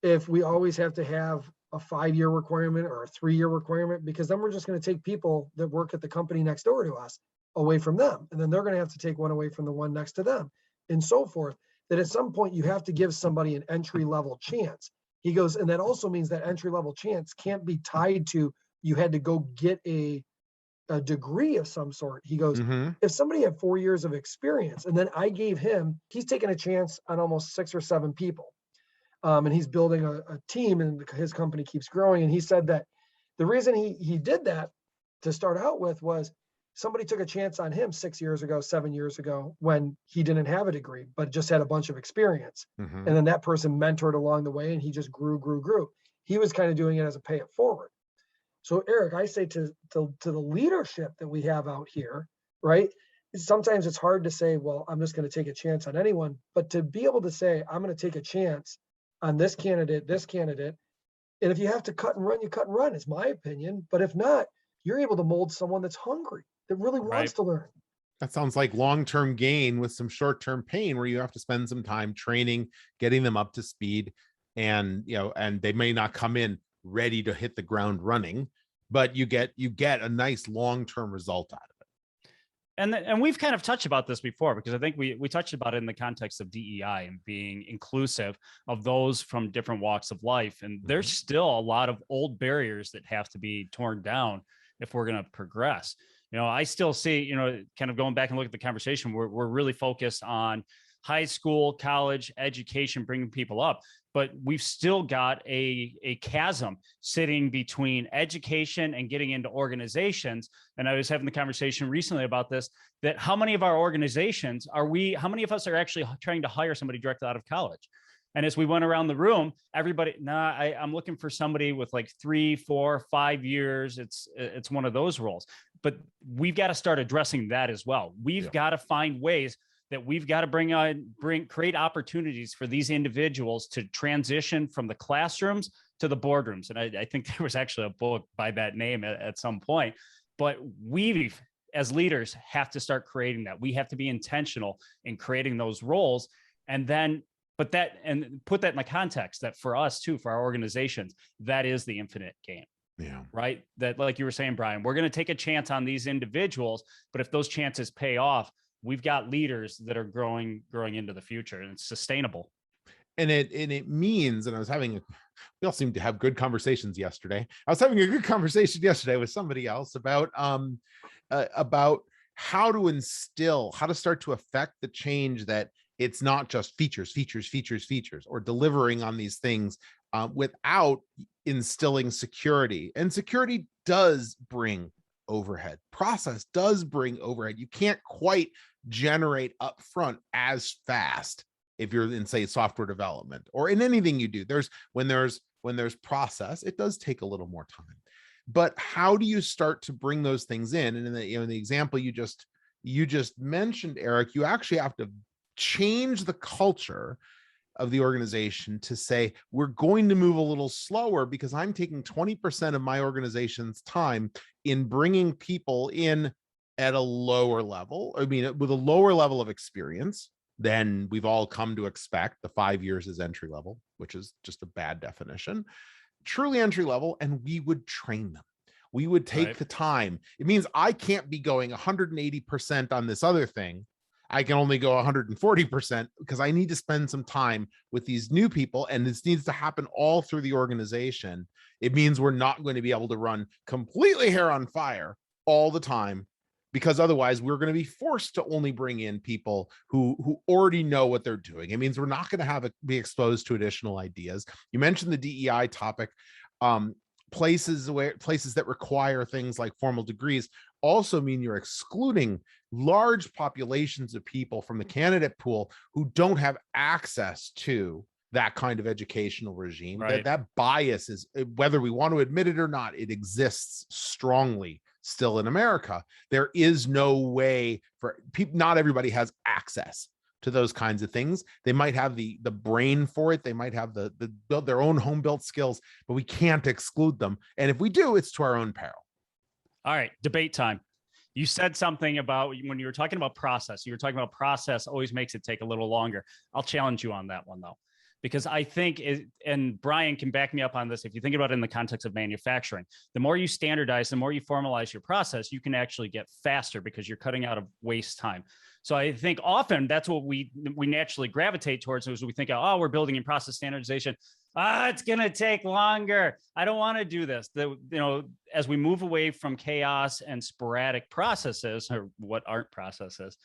if we always have to have a 5-year requirement or a 3-year requirement, because then we're just going to take people that work at the company next door to us away from them. And then they're going to have to take one away from the one next to them, and so forth. That at some point you have to give somebody an entry-level chance. He goes, and that also means that entry-level chance can't be tied to you had to go get a degree of some sort. He goes, if somebody had 4 years of experience, and then I gave him, he's taking a chance on almost 6 or 7 people. And he's building a team, and his company keeps growing. And he said that the reason he did that to start out with was somebody took a chance on him 6 years ago, 7 years ago, when he didn't have a degree, but just had a bunch of experience. And then that person mentored along the way, and he just grew. He was kind of doing it as a pay it forward. So Eric, I say to the leadership that we have out here, right? Sometimes it's hard to say, well, I'm just going to take a chance on anyone, but to be able to say, I'm going to take a chance on this candidate. And if you have to cut and run, you cut and run, is my opinion. But if not, you're able to mold someone that's hungry, that really wants to learn. That sounds like long-term gain with some short-term pain, where you have to spend some time training, getting them up to speed, and they may not come in ready to hit the ground running, but you get a nice long-term result out of it. And we've kind of touched about this before, because I think we touched about it in the context of DEI and being inclusive of those from different walks of life. And there's still a lot of old barriers that have to be torn down if we're going to progress. I still see, kind of going back and look at the conversation, we're really focused on high school, college education, bringing people up, but we've still got a chasm sitting between education and getting into organizations. And I was having the conversation recently about this, that how many of our organizations how many of us are actually trying to hire somebody directly out of college? And as we went around the room, everybody, I'm looking for somebody with like 3, 4, 5 years. It's one of those roles, but we've got to start addressing that as well. We've got to find ways that we've got to create opportunities for these individuals to transition from the classrooms to the boardrooms. And I think there was actually a book by that name at some point, but we as leaders have to start creating that. We have to be intentional in creating those roles, and then put that in the context that for us too, for our organizations, that is the infinite game. Yeah. right? That, like you were saying, Brian, we're going to take a chance on these individuals, but if those chances pay off, we've got leaders that are growing into the future, and it's sustainable. And it means, and we all seem to have good conversations yesterday. I was having a good conversation yesterday with somebody else about how to start to affect the change, that it's not just features, or delivering on these things without instilling security. And security does bring overhead. Process does bring overhead. You can't quite generate upfront as fast if you're in, say, software development or in anything you do. When there's process, it does take a little more time. But how do you start to bring those things in? And in the example you just mentioned, Eric, you actually have to change the culture of the organization to say, we're going to move a little slower because I'm taking 20% of my organization's time in bringing people in at a lower level. I mean, with a lower level of experience than we've all come to expect. The 5 years is entry level, which is just a bad definition. Truly entry level, and we would train them. We would take the time. It means I can't be going 180% on this other thing. I can only go 140% because I need to spend some time with these new people, and this needs to happen all through the organization. It means we're not going to be able to run completely hair on fire all the time, because otherwise we're going to be forced to only bring in people who already know what they're doing. It means we're not going to be exposed to additional ideas. You mentioned the DEI topic. Places that require things like formal degrees also mean you're excluding large populations of people from the candidate pool who don't have access to that kind of educational regime. Right. That bias is, whether we want to admit it or not, it exists strongly still in America. There is no way for people, not everybody has access to those kinds of things. They might have the brain for it. They might have the build their own home built skills, but we can't exclude them. And if we do, it's to our own peril. All right, debate time. You said something about, when you were talking about process, you were talking about process always makes it take a little longer. I'll challenge you on that one, though, because I think, and Brian can back me up on this, if you think about it in the context of manufacturing, the more you standardize, the more you formalize your process, you can actually get faster because you're cutting out of waste time. So I think often that's what we naturally gravitate towards, is we think, oh, we're building in process standardization. It's going to take longer. I don't want to do this. As we move away from chaos and sporadic processes, or what aren't processes,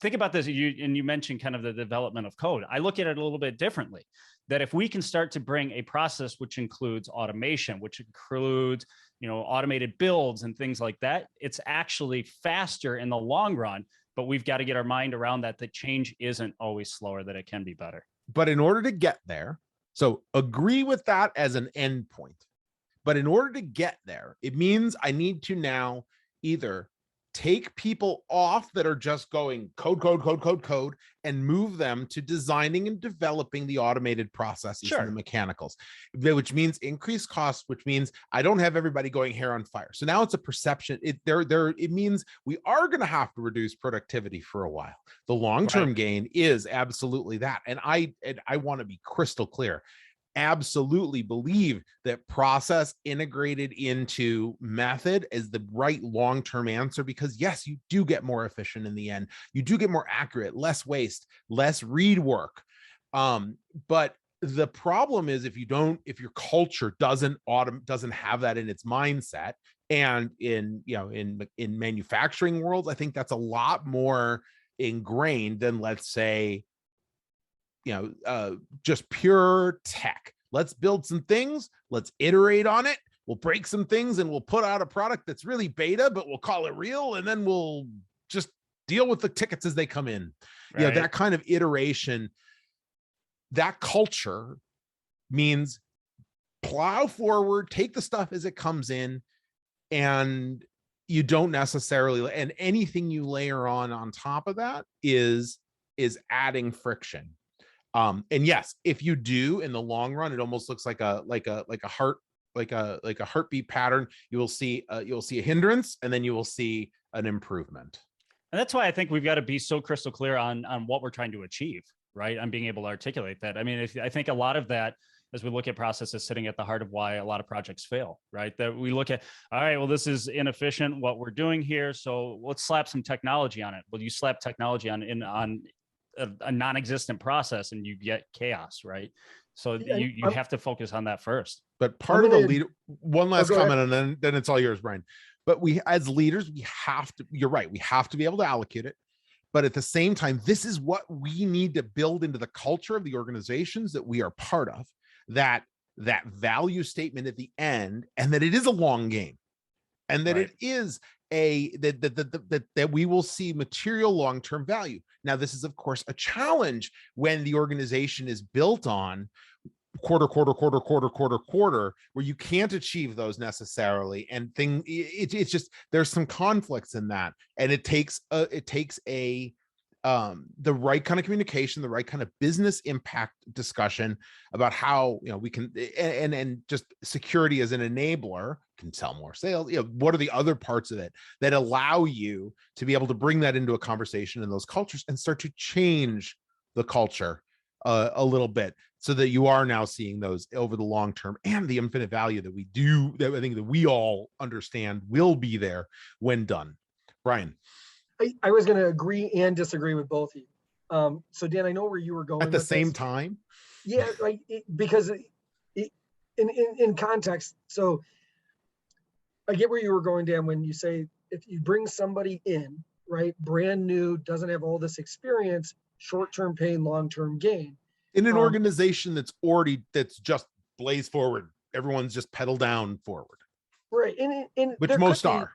think about this. You mentioned kind of the development of code. I look at it a little bit differently, that if we can start to bring a process which includes automation, which includes, automated builds and things like that, it's actually faster in the long run. But we've got to get our mind around that change isn't always slower, that it can be better. But in order to get there, so agree with that as an endpoint. But in order to get there, it means I need to now either take people off that are just going code, and move them to designing and developing the automated processes and the mechanicals, which means increased costs, which means I don't have everybody going hair on fire. So now it's a perception. It means we are going to have to reduce productivity for a while. The long-term gain is absolutely that. And I want to be crystal clear. Absolutely believe that process integrated into method is the right long-term answer, because yes, you do get more efficient in the end. You do get more accurate, less waste, less read work. But the problem is if your culture doesn't have that in its mindset, and in manufacturing worlds, I think that's a lot more ingrained than, let's say, just pure tech. Let's build some things. Let's iterate on it. We'll break some things and we'll put out a product that's really beta, but we'll call it real. And then we'll just deal with the tickets as they come in. Right. That kind of iteration, that culture means plow forward, take the stuff as it comes in, and you don't necessarily, and anything you layer on top of that is adding friction. And yes, if you do, in the long run, it almost looks like a heartbeat pattern. You'll see a hindrance, and then you will see an improvement. And that's why I think we've got to be so crystal clear on what we're trying to achieve, right? On being able to articulate that. I mean, I think a lot of that, as we look at processes sitting at the heart of why a lot of projects fail, right? That we look at, all right, well, this is inefficient what we're doing here, so let's slap some technology on it. Well, you slap technology on a non-existent process and you get chaos, right? So you have to focus on that first. But part of the leader, one last comment, and then it's all yours, Brian. But we, as leaders, we have to, you're right, we have to be able to allocate it. But at the same time, this is what we need to build into the culture of the organizations that we are part of, that value statement at the end, and that it is a long game, and that it is that we will see material long-term value. Now, this is, of course, a challenge when the organization is built on quarter, where you can't achieve those necessarily, and it's just, there's some conflicts in that, and it takes the right kind of communication, the right kind of business impact discussion about how, we can, and just security as an enabler, can sell more sales. What are the other parts of it that allow you to be able to bring that into a conversation in those cultures and start to change the culture a little bit, so that you are now seeing those over the long term, and the infinite value that I think that we all understand will be there when done. Brian. I was going to agree and disagree with both of you. So Dan, I know where you were going at the same time. Yeah, like because in context. So I get where you were going, Dan, when you say if you bring somebody in, right, brand new, doesn't have all this experience, short-term pain, long-term gain. In an organization that's just blaze forward, everyone's just pedal down forward. Right, and which most are.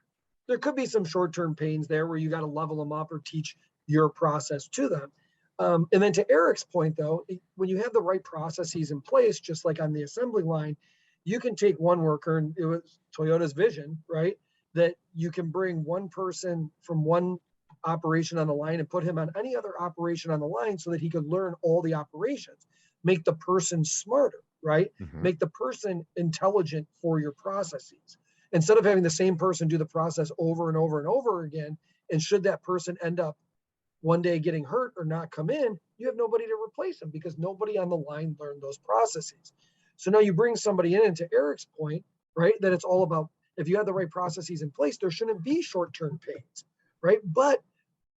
There could be some short-term pains there where you got to level them up or teach your process to them. And then to Eric's point, though, when you have the right processes in place, just like on the assembly line, you can take one worker, and it was Toyota's vision, right? That you can bring one person from one operation on the line and put him on any other operation on the line so that he could learn all the operations, make the person smarter, right? Mm-hmm. Make the person intelligent for your processes. Instead of having the same person do the process over and over and over again, and should that person end up one day getting hurt or not come in, you have nobody to replace them because nobody on the line learned those processes. So now you bring somebody in, and to Eric's point, right, that it's all about, if you have the right processes in place, there shouldn't be short-term pains, right? But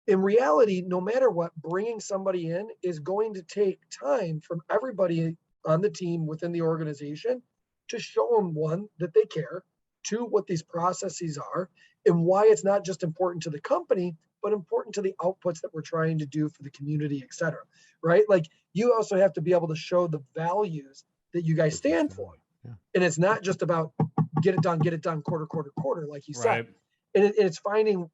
in reality, no matter what, bringing somebody in is going to take time from everybody on the team within the organization to show them, one, that they care, two, what these processes are, and why it's not just important to the company, but important to the outputs that we're trying to do for the community, et cetera, right? Like, you also have to be able to show the values that you guys stand for. Yeah. And it's not just about get it done, quarter, like you said. And it's finding,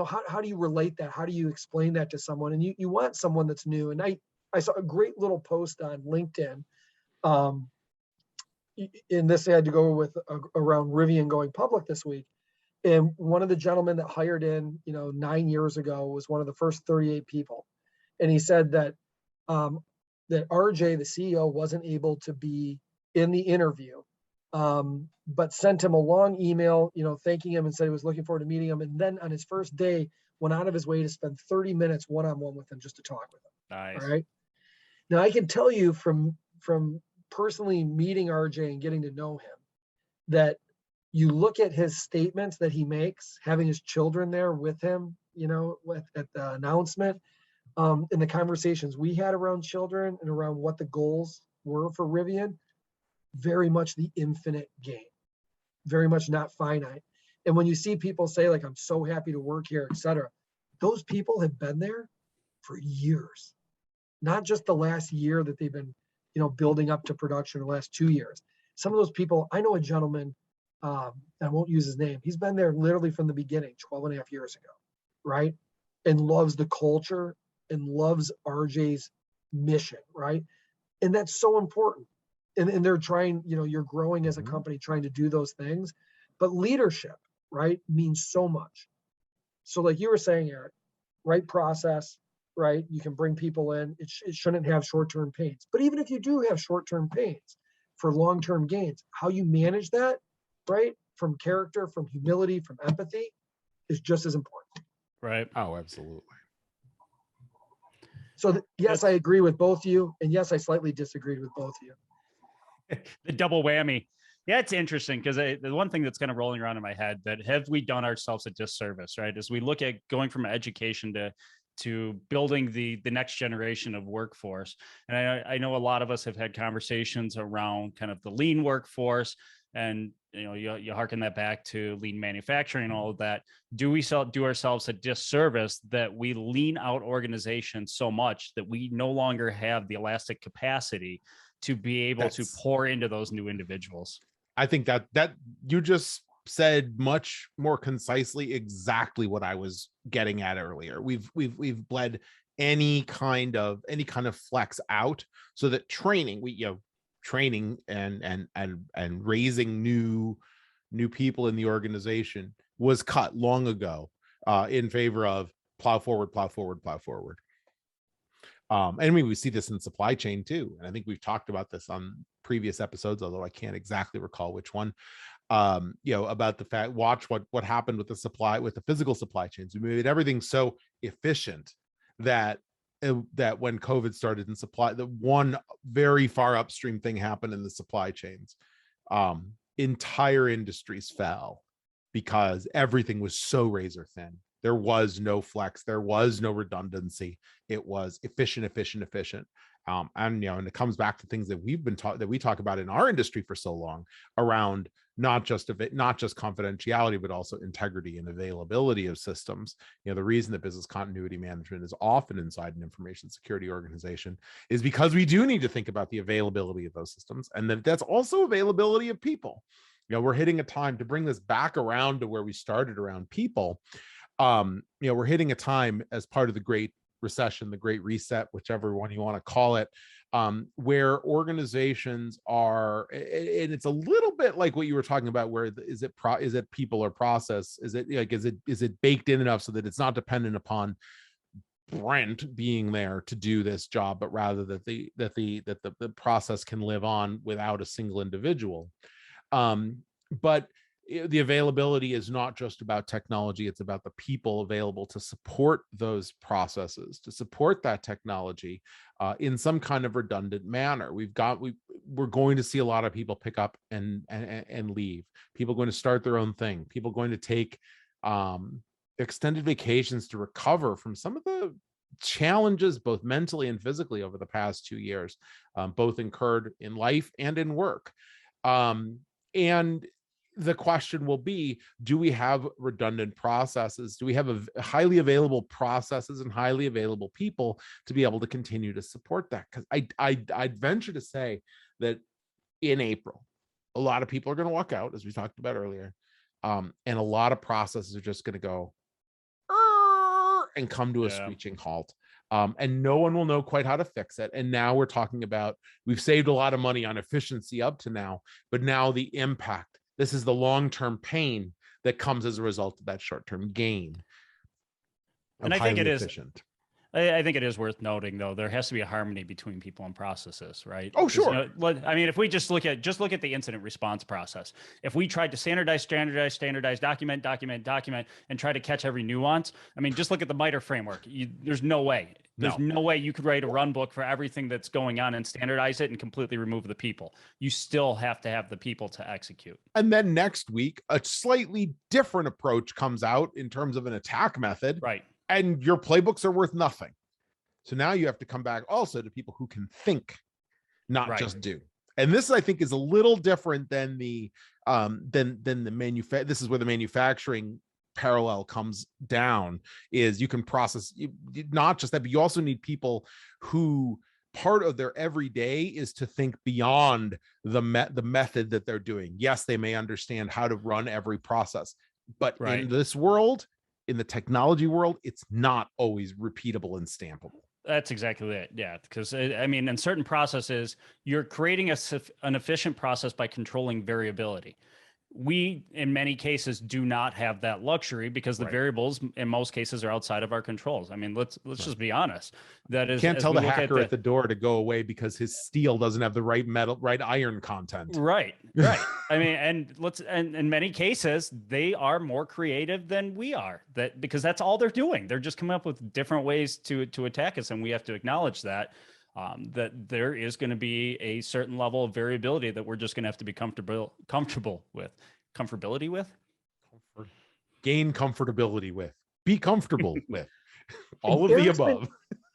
how do you relate that? How do you explain that to someone? And you want someone that's new. And I saw a great little post on LinkedIn. And this had to go with around Rivian going public this week. And one of the gentlemen that hired in, 9 years ago was one of the first 38 people. And he said that that RJ, the CEO, wasn't able to be in the interview, but sent him a long email, thanking him and said he was looking forward to meeting him. And then on his first day, went out of his way to spend 30 minutes one-on-one with him just to talk with him. Nice. All right. Now I can tell you from personally meeting RJ and getting to know him, that you look at his statements that he makes, having his children there with him, at the announcement, in the conversations we had around children and around what the goals were for Rivian, very much the infinite game, very much not finite. And when you see people say, like, I'm so happy to work here, et cetera, those people have been there for years, not just the last year that they've been, building up to production, the last 2 years. Some of those people, I know a gentleman, I won't use his name. He's been there literally from the beginning, 12 and a half years ago, right? And loves the culture and loves RJ's mission, right? And that's so important. And they're trying, you're growing as a company trying to do those things, but leadership, right, means so much. So like you were saying, Eric, right process, right? You can bring people in. It shouldn't have short-term pains. But even if you do have short-term pains for long-term gains, how you manage that, right, from character, from humility, from empathy, is just as important. Right. Oh, absolutely. So yes, I agree with both of you. And yes, I slightly disagreed with both of you. The double whammy. Yeah, it's interesting because the one thing that's kind of rolling around in my head, that have we done ourselves a disservice, right? As we look at going from education to building the next generation of workforce. And I know a lot of us have had conversations around kind of the lean workforce, and you harken that back to lean manufacturing and all of that. Do we do ourselves a disservice that we lean out organizations so much that we no longer have the elastic capacity to be able to pour into those new individuals? I think that you just said much more concisely exactly what I was getting at earlier. We've bled any kind of flex out, so that training and raising new people in the organization was cut long ago in favor of plow forward. And we see this in supply chain too. And I think we've talked about this on previous episodes, although I can't exactly recall which one, about the fact, watch what happened with the physical supply chains. We made everything so efficient that when COVID started in supply, the one very far upstream thing happened in the supply chains. Entire industries fell because everything was so razor thin. There was no flex. There was no redundancy. It was efficient. And it comes back to things that we talk about in our industry for so long, around not just confidentiality, but also integrity and availability of systems. The reason that business continuity management is often inside an information security organization is because we do need to think about the availability of those systems, and that's also availability of people. We're hitting a time to bring this back around to where we started around people. We're hitting a time as part of the Great Recession, the Great Reset, whichever one you want to call it, where organizations are, and it's a little bit like what you were talking about, where is it people or process? Is it baked in enough so that it's not dependent upon Brent being there to do this job, but rather that the process can live on without a single individual. But the availability is not just about technology, it's about the people available to support those processes, to support that technology in some kind of redundant manner. We're going to see a lot of people pick up and leave. People going to start their own thing. People going to take extended vacations to recover from some of the challenges, both mentally and physically, over the past 2 years, both incurred in life and in work. And the question will be, do we have redundant processes? Do we have highly available processes and highly available people to be able to continue to support that? Because I'd venture to say that in April, a lot of people are going to walk out, as we talked about earlier, and a lot of processes are just going to go and come to a screeching halt. And no one will know quite how to fix it. And now we're talking about, we've saved a lot of money on efficiency up to now, but now the impact. This is the long-term pain that comes as a result of that short-term gain. And I think it is efficient. I think it is worth noting, though, there has to be a harmony between people and processes, right? Oh, sure. I mean, if we just look at the incident response process, if we tried to standardize, document, and try to catch every nuance, I mean, just look at the MITRE framework. There's no way. There's no way you could write a run book for everything that's going on and standardize it and completely remove the people. You still have to have the people to execute. And then next week, a slightly different approach comes out in terms of an attack method. Right. And your playbooks are worth nothing. So now you have to come back also to people who can think, not just do. And this, I think, is a little different than the this is where the manufacturing parallel comes down, is you can process not just that, but you also need people who part of their everyday is to think beyond the method that they're doing. Yes, they may understand how to run every process, but in this world, in the technology world, it's not always repeatable and stampable. That's exactly it. Yeah. Because I mean, in certain processes, you're creating an efficient process by controlling variability. We, in many cases, do not have that luxury because the variables in most cases are outside of our controls. I mean, let's just be honest. That is, can't tell the hacker at the door to go away because his steel doesn't have the right iron content. Right. I mean, and in many cases, they are more creative than we are. Because that's all they're doing. They're just coming up with different ways to attack us, and we have to acknowledge that. that there is going to be a certain level of variability that we're just going to have to be comfortable with. Comfortability with? Gain comfortability with. Be comfortable with. All of Eric's the above.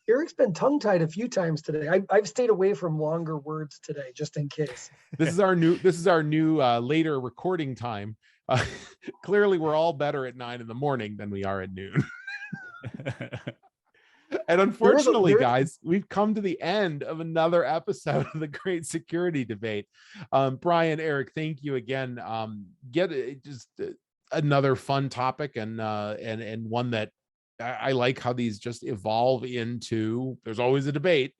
Eric's been tongue-tied a few times today. I've stayed away from longer words today, just in case. This is our new later recording time. Clearly, we're all better at 9 a.m. than we are at noon. And unfortunately, guys, we've come to the end of another episode of the Great Security Debate. Brian, Eric, thank you again. Another fun topic and one that I like how these just evolve into. There's always a debate.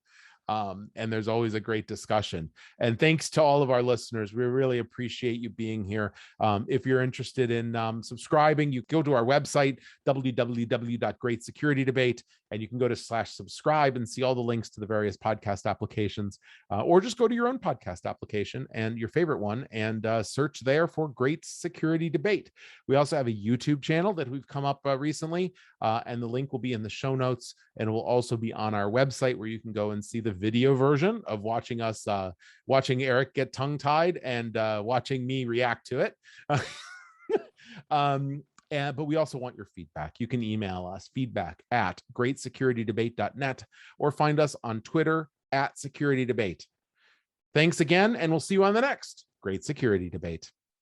And there's always a great discussion. And thanks to all of our listeners. We really appreciate you being here. If you're interested in subscribing, you go to our website, www.greatsecurity.debate, and you can go to /subscribe and see all the links to the various podcast applications, or just go to your own podcast application and your favorite one and search there for Great Security Debate. We also have a YouTube channel that we've come up recently, and the link will be in the show notes, and it will also be on our website where you can go and see the video version of watching Eric get tongue-tied and watching me react to it. But we also want your feedback. You can email us feedback@greatsecurity.debate.net or find us on Twitter @SecurityDebate. Thanks again, and we'll see you on the next Great Security Debate.